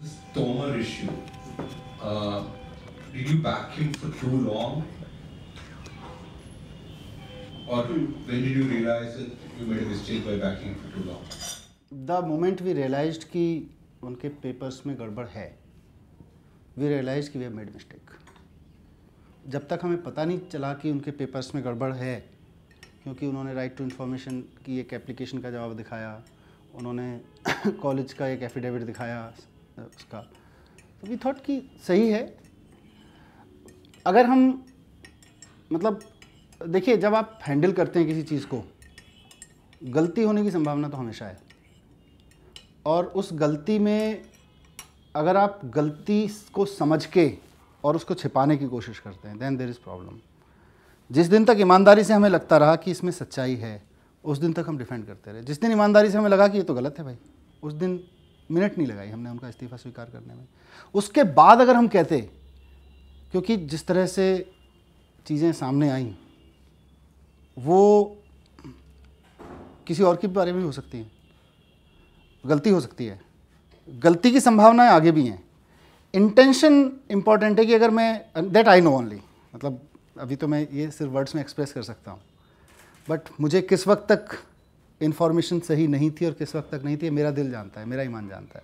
This Tomar issue, did you back him for too long? Or when did you realize that you made a mistake by backing him for too long? The moment we realized कि उनके papers में गड़बड़ है, we realized कि we have made mistake. जब तक हमें पता नहीं चला कि उनके पेपर्स में गड़बड़ है, क्योंकि उन्होंने राइट टू इन्फॉर्मेशन की एक एप्लीकेशन का जवाब दिखाया, उन्होंने कॉलेज का एक एफिडेविट दिखाया उसका, तो वी थॉट कि सही है. अगर हम मतलब देखिए, जब आप हैंडल करते हैं किसी चीज़ को, गलती होने की संभावना तो हमेशा है, और उस गलती में अगर आप गलती को समझ के और उसको छिपाने की कोशिश करते हैं, देन देयर इज़ प्रॉब्लम. जिस दिन तक ईमानदारी से हमें लगता रहा कि इसमें सच्चाई है, उस दिन तक हम डिफेंड करते रहे. जिस दिन ईमानदारी से हमें लगा कि ये तो गलत है भाई, उस दिन मिनट नहीं लगाई हमने उनका इस्तीफ़ा स्वीकार करने में. उसके बाद अगर हम कहते, क्योंकि जिस तरह से चीज़ें सामने आईं वो किसी और के बारे में भी हो सकती हैं, गलती हो सकती है, गलती की संभावनाएं आगे भी हैं. इंटेंशन इम्पॉर्टेंट है कि अगर मैं दैट आई नो ओनली, मतलब अभी तो मैं ये सिर्फ वर्ड्स में एक्सप्रेस कर सकता हूँ, बट मुझे किस वक्त तक इन्फॉर्मेशन सही नहीं थी और किस वक्त तक नहीं थी, मेरा दिल जानता है, मेरा ईमान जानता है.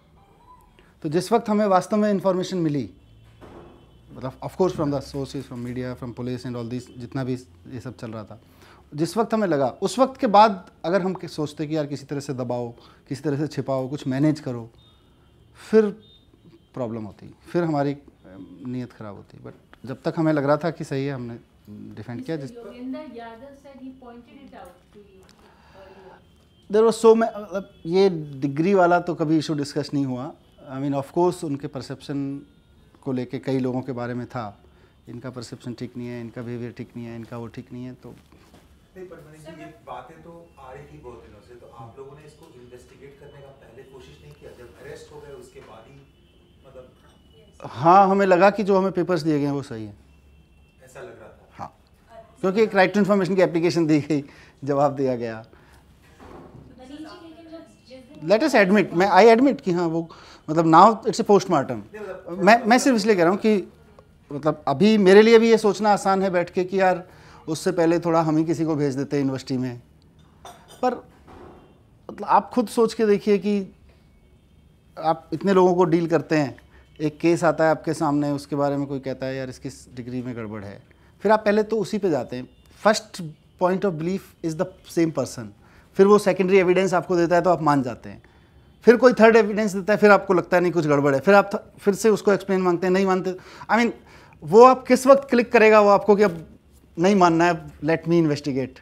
तो जिस वक्त हमें वास्तव में इन्फॉर्मेशन मिली, मतलब of course from the sources, from media, from police and all this, जितना भी ये सब चल रहा था, जिस वक्त हमें लगा, उस वक्त के बाद अगर हम सोचते कि यार किसी तरह से दबाओ, किसी तरह से छिपाओ, कुछ मैनेज करो, फिर प्रॉब्लम होती, फिर हमारी नीयत ख़राब होती. बट जब तक हमें लग रहा था कि सही है, हमने डिफेंड किया. जिस देयर वाज सो, मतलब ये डिग्री वाला तो कभी इशू डिस्कस नहीं हुआ. आई मीन ऑफ कोर्स उनके परसेप्शन को लेके कई लोगों के बारे में था, इनका परसेप्शन ठीक नहीं है, इनका बिहेवियर ठीक नहीं है, इनका वो ठीक नहीं है. तो नहीं, पर मैंने ये बातें तो आ रही थी बहुत दिनों से, तो आप लोगों ने इसको इन्वेस्टिगेट करने का पहले कोशिश नहीं किया? जब अरेस्ट हो गए उसके बाद ही, मतलब हाँ, हमें लगा कि जो हमें पेपर्स दिए गए हैं वो सही है, ऐसा लग रहा था. हाँ, क्योंकि एक राइट टू इन्फॉर्मेशन की एप्लीकेशन दी गई, जवाब दिया गया. Let us admit, I admit कि हाँ वो, मतलब नाउ इट्स ए पोस्टमार्टम. मैं सिर्फ इसलिए कह रहा हूँ कि मतलब अभी मेरे लिए भी ये सोचना आसान है बैठ के कि यार उससे पहले थोड़ा हम ही किसी को भेज देते यूनिवर्सिटी में, पर मतलब आप खुद सोच के देखिए कि आप इतने लोगों को डील करते हैं, एक केस आता है आपके सामने, उसके बारे में कोई कहता है यार इसकी डिग्री में गड़बड़ है, फिर आप पहले तो उसी पे जाते हैं. First point of belief is the same person, फिर वो सेकेंडरी एविडेंस आपको देता है तो आप मान जाते हैं, फिर कोई थर्ड एविडेंस देता है, फिर आपको लगता है नहीं कुछ गड़बड़ है, फिर आप फिर से उसको एक्सप्लेन मांगते हैं, नहीं मानते. आई मीन वो आप किस वक्त क्लिक करेगा वो आपको कि अब नहीं मानना है, लेट मी इन्वेस्टिगेट.